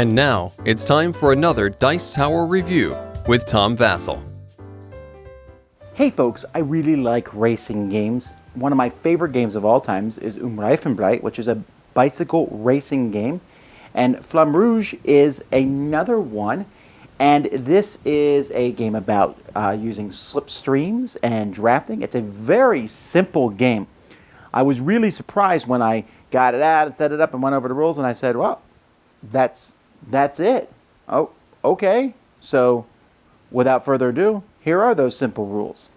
And now, it's time for another Dice Tower review with Tom Vasel. Hey folks, I really like racing games. One of my favorite games of all times is Reifenbleit, which is a bicycle racing game. And Flamme Rouge is another one. And this is a game about using slipstreams and drafting. It's a very simple game. I was really surprised when I got it out and set it up and went over the rules, and I said, well, that's it. Oh, okay. So without further ado, here are those simple rules.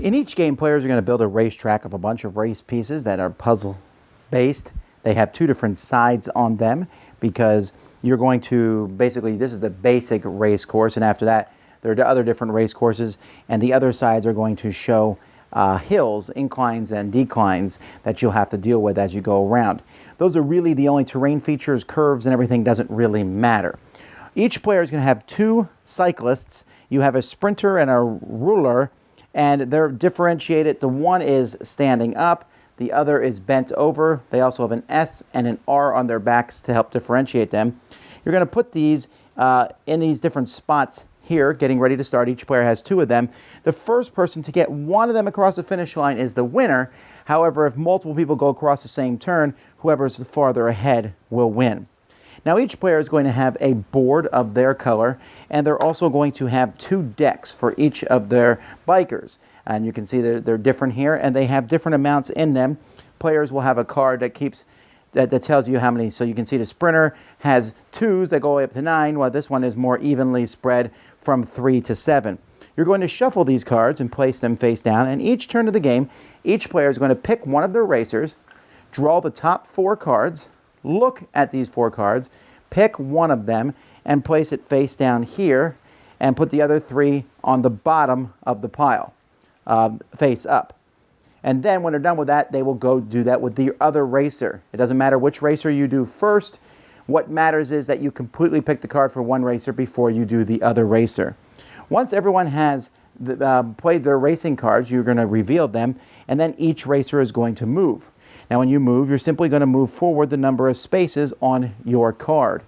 In each game, players are going to build a racetrack of a bunch of race pieces that are puzzle-based. They have two different sides on them because you're going to, basically, this is the basic race course, and after that, there are other different race courses, and the other sides are going to show hills, inclines, and declines that you'll have to deal with as you go around. Those are really the only terrain features. Curves and everything doesn't really matter. Each player is going to have two cyclists. You have a sprinter and a ruler, and they're differentiated. The one is standing up, the other is bent over. They also have an S and an R on their backs to help differentiate them. You're going to put these in these different spots here, getting ready to start. Each player has two of them. The first person to get one of them across the finish line is the winner. However, if multiple people go across the same turn, whoever's farther ahead will win. Now each player is going to have a board of their color, and they're also going to have two decks for each of their bikers. And you can see they're different here, and they have different amounts in them. Players will have a card that tells you how many. So you can see the sprinter has 2s that go all the way up to 9, while this one is more evenly spread from 3 to 7. You're going to shuffle these cards and place them face down, and each turn of the game, each player is going to pick one of their racers, draw the top 4 cards, look at these 4 cards, pick one of them, and place it face down here, and put the other 3 on the bottom of the pile, face up. And then when they're done with that, they will go do that with the other racer. It doesn't matter which racer you do first. What matters is that you completely pick the card for one racer before you do the other racer. Once everyone has played their racing cards, you're going to reveal them, and then each racer is going to move. Now when you move, you're simply going to move forward the number of spaces on your card.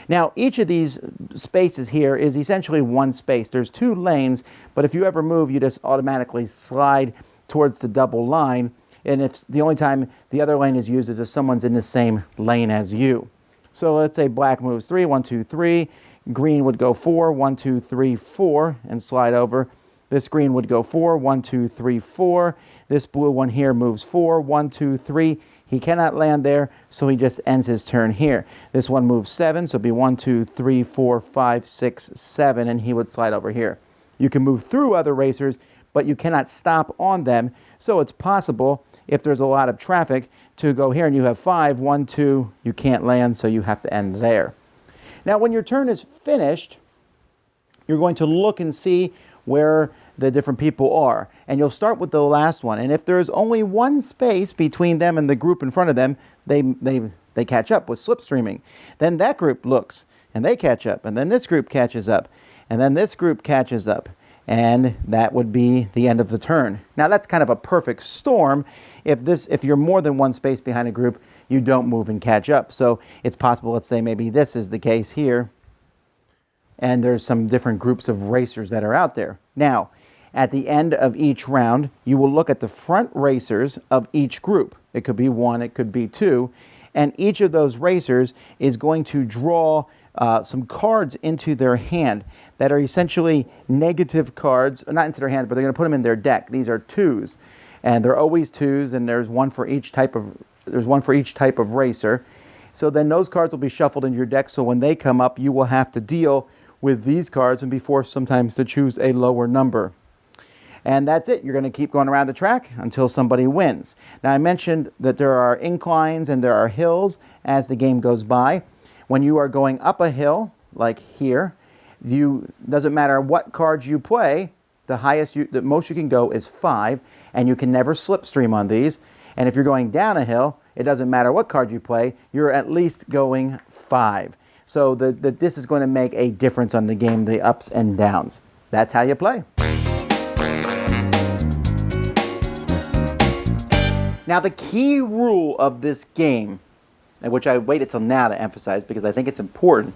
Now each of these spaces here is essentially one space. There's 2 lanes, but if you ever move, you just automatically slide towards the double line, and if the only time the other lane is used is if someone's in the same lane as you. So let's say black moves 3, 1, 2, 3. Green would go 4, 1, 2, 3, 4, and slide over. This green would go 4, 1, 2, 3, 4. This blue one here moves 4, 1, 2, 3. He cannot land there, so he just ends his turn here. This one moves 7, so it'd be 1, 2, 3, 4, 5, 6, 7, and he would slide over here. You can move through other racers, but you cannot stop on them, so it's possible, if there's a lot of traffic, to go here and you have 5, 1, 2, you can't land, so you have to end there. Now when your turn is finished, you're going to look and see where the different people are. And you'll start with the last one. And if there's only one space between them and the group in front of them, they catch up with slipstreaming. Then that group looks, and they catch up. And then this group catches up. And then this group catches up. And that would be the end of the turn. Now that's kind of a perfect storm. If you're more than one space behind a group, you don't move and catch up. So it's possible, let's say maybe this is the case here, and there's some different groups of racers that are out there. Now, at the end of each round, you will look at the front racers of each group. It could be 1, it could be 2, and each of those racers is going to draw some cards into their hand that are essentially negative cards, not into their hand, but they're going to put them in their deck. These are 2s, and they're always 2s, and there's one for each type of racer. So then those cards will be shuffled in your deck, so when they come up, you will have to deal with these cards and be forced sometimes to choose a lower number. And that's it. You're going to keep going around the track until somebody wins. Now I mentioned that there are inclines and there are hills as the game goes by. When you are going up a hill, like here, doesn't matter what cards you play, the most you can go is 5, and you can never slipstream on these. And if you're going down a hill, it doesn't matter what card you play, you're at least going 5. So this is going to make a difference on the game, the ups and downs. That's how you play. Now, the key rule of this game, which I waited till now to emphasize because I think it's important,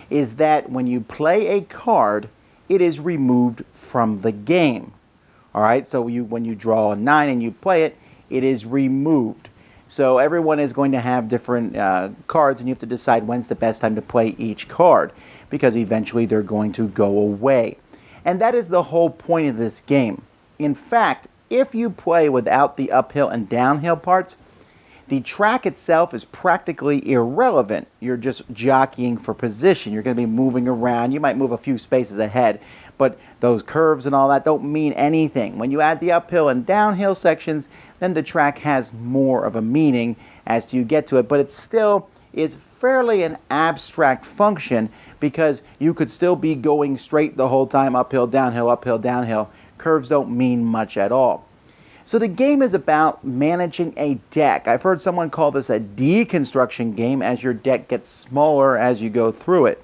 is that when you play a card, it is removed from the game. All right, so when you draw a 9 and you play it, it is removed. So everyone is going to have different cards, and you have to decide when's the best time to play each card, because eventually they're going to go away. And that is the whole point of this game. In fact, if you play without the uphill and downhill parts, the track itself is practically irrelevant. You're just jockeying for position. You're going to be moving around. You might move a few spaces ahead, but those curves and all that don't mean anything. When you add the uphill and downhill sections, then the track has more of a meaning as to you get to it, but it still is fairly an abstract function because you could still be going straight the whole time, uphill, downhill, uphill, downhill. Curves don't mean much at all. So the game is about managing a deck. I've heard someone call this a deconstruction game as your deck gets smaller as you go through it.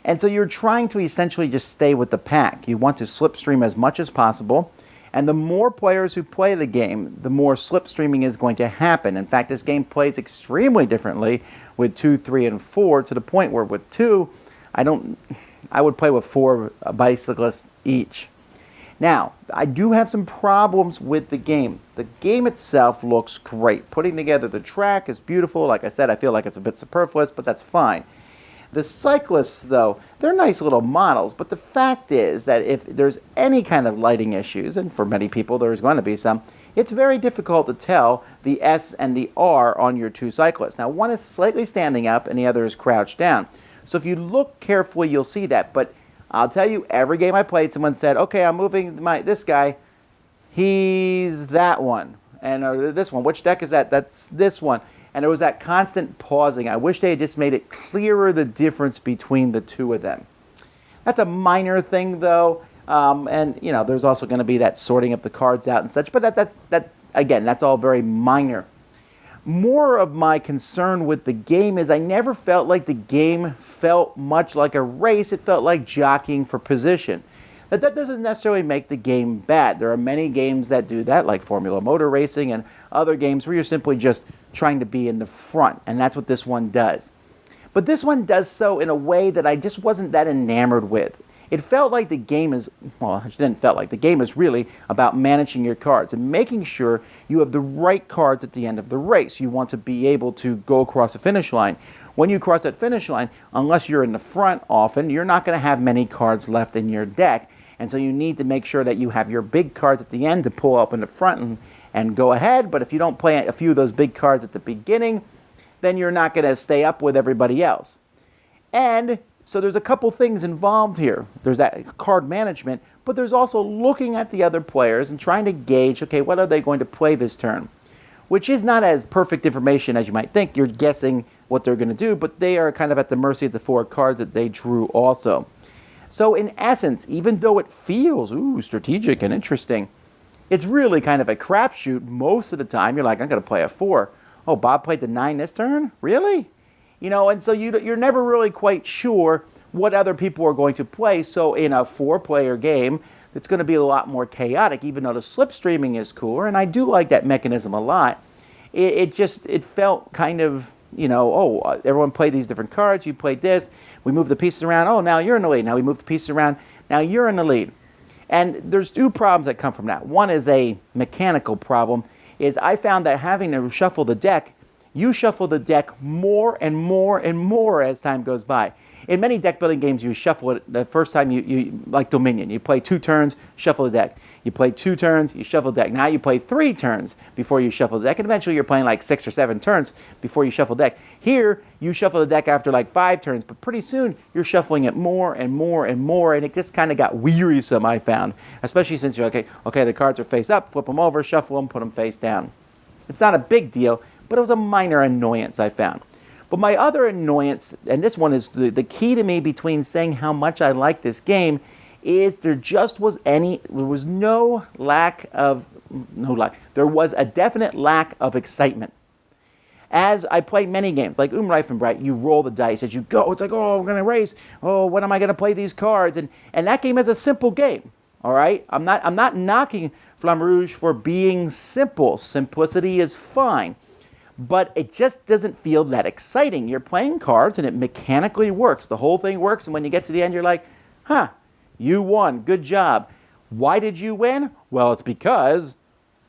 And so you're trying to essentially just stay with the pack. You want to slipstream as much as possible. And the more players who play the game, the more slipstreaming is going to happen. In fact, this game plays extremely differently with 2, 3, and 4 to the point where with 2, I would play with 4 bicyclists each. Now, I do have some problems with the game. The game itself looks great. Putting together the track is beautiful. Like I said, I feel like it's a bit superfluous, but that's fine. The cyclists, though, they're nice little models, but the fact is that if there's any kind of lighting issues, and for many people there's going to be some, it's very difficult to tell the S and the R on your 2 cyclists. Now, one is slightly standing up and the other is crouched down. So if you look carefully, you'll see that, but I'll tell you, every game I played, someone said, okay, I'm moving this guy. He's that one. And or this one. Which deck is that? That's this one. And there was that constant pausing. I wish they had just made it clearer the difference between the 2 of them. That's a minor thing, though. And, you know, there's also going to be that sorting of the cards out and such. But that's all very minor. More of my concern with the game is I never felt like the game felt much like a race. It felt like jockeying for position. That doesn't necessarily make the game bad. There are many games that do that, like Formula Motor Racing and other games where you're simply just trying to be in the front, and that's what this one does. But this one does so in a way that I just wasn't that enamored with. It felt like the game is, well, it didn't felt like. The game is really about managing your cards and making sure you have the right cards at the end of the race. You want to be able to go across the finish line. When you cross that finish line, unless you're in the front often, you're not going to have many cards left in your deck. And so you need to make sure that you have your big cards at the end to pull up in the front and go ahead. But if you don't play a few of those big cards at the beginning, then you're not going to stay up with everybody else. And so there's a couple things involved here. There's that card management, but there's also looking at the other players and trying to gauge, okay, what are they going to play this turn? Which is not as perfect information as you might think. You're guessing what they're going to do, but they are kind of at the mercy of the 4 cards that they drew also. So in essence, even though it feels strategic and interesting, it's really kind of a crapshoot most of the time. You're like, I'm going to play a 4. Oh, Bob played the 9 this turn? Really? You know, and so you're never really quite sure what other people are going to play. So in a 4-player game, it's going to be a lot more chaotic, even though the slipstreaming is cooler, and I do like that mechanism a lot. It felt kind of, you know, everyone played these different cards, you played this, we moved the pieces around, oh, now you're in the lead, now we move the pieces around, now you're in the lead. And there's 2 problems that come from that. One is a mechanical problem, is I found that having to shuffle the deck, you shuffle the deck more and more and more as time goes by. In many deck building games, you shuffle it the first time you like Dominion. You play 2 turns, shuffle the deck. You play 2 turns, you shuffle the deck. Now you play 3 turns before you shuffle the deck, and eventually you're playing like 6 or 7 turns before you shuffle the deck. Here, you shuffle the deck after like 5 turns, but pretty soon you're shuffling it more and more and more, and it just kind of got wearisome, I found. Especially since you're okay, the cards are face up, flip them over, shuffle them, put them face down. It's not a big deal, but it was a minor annoyance I found. But my other annoyance, and this one is the key to me between saying how much I like this game, is there was a definite lack of excitement. As I play many games, like Reifenbreit, you roll the dice as you go. It's like, oh, we're going to race. Oh, when am I going to play these cards? And that game is a simple game, all right? I'm not knocking Flamme Rouge for being simple. Simplicity is fine. But it just doesn't feel that exciting. You're playing cards, and it mechanically works. The whole thing works, and when you get to the end, you're like, huh, you won. Good job. Why did you win? Well, it's because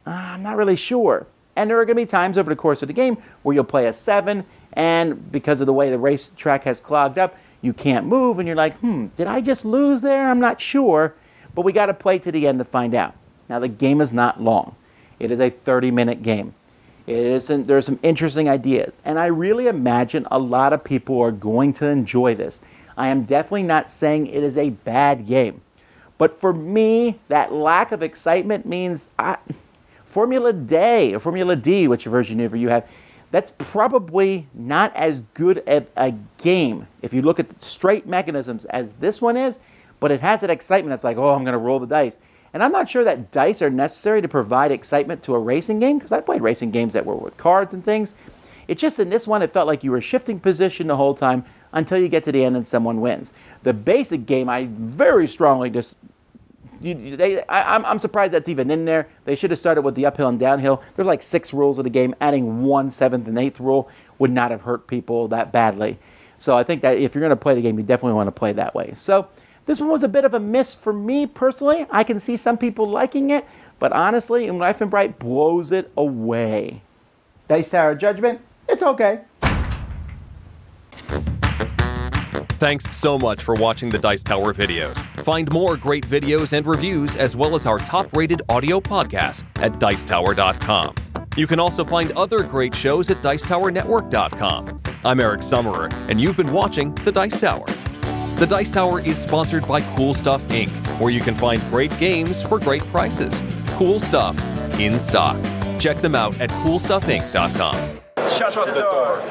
I'm not really sure. And there are going to be times over the course of the game where you'll play a 7, and because of the way the racetrack has clogged up, you can't move, and you're like, did I just lose there? I'm not sure. But we got to play to the end to find out. Now, the game is not long. It is a 30-minute game. There's some interesting ideas, and I really imagine a lot of people are going to enjoy this. I am definitely not saying it is a bad game. But for me, that lack of excitement means Formula D, or Formula D, which version you have, that's probably not as good a game, if you look at the straight mechanisms, as this one is, but it has that excitement that's like, oh, I'm going to roll the dice. And I'm not sure that dice are necessary to provide excitement to a racing game, because I played racing games that were with cards and things. It's just in this one, it felt like you were shifting position the whole time until you get to the end and someone wins. The basic game, I very strongly I'm surprised that's even in there. They should have started with the uphill and downhill. There's like 6 rules of the game. Adding 1 7th and 8th rule would not have hurt people that badly. So I think that if you're going to play the game, you definitely want to play that way. So this one was a bit of a miss for me personally. I can see some people liking it, but honestly, Reifenbreit blows it away. Dice Tower Judgment, it's okay. Thanks so much for watching the Dice Tower videos. Find more great videos and reviews, as well as our top-rated audio podcast at Dicetower.com. You can also find other great shows at Dicetowernetwork.com. I'm Eric Summerer, and you've been watching The Dice Tower. The Dice Tower is sponsored by Cool Stuff Inc., where you can find great games for great prices. Cool stuff in stock. Check them out at CoolStuffInc.com. Shut the door.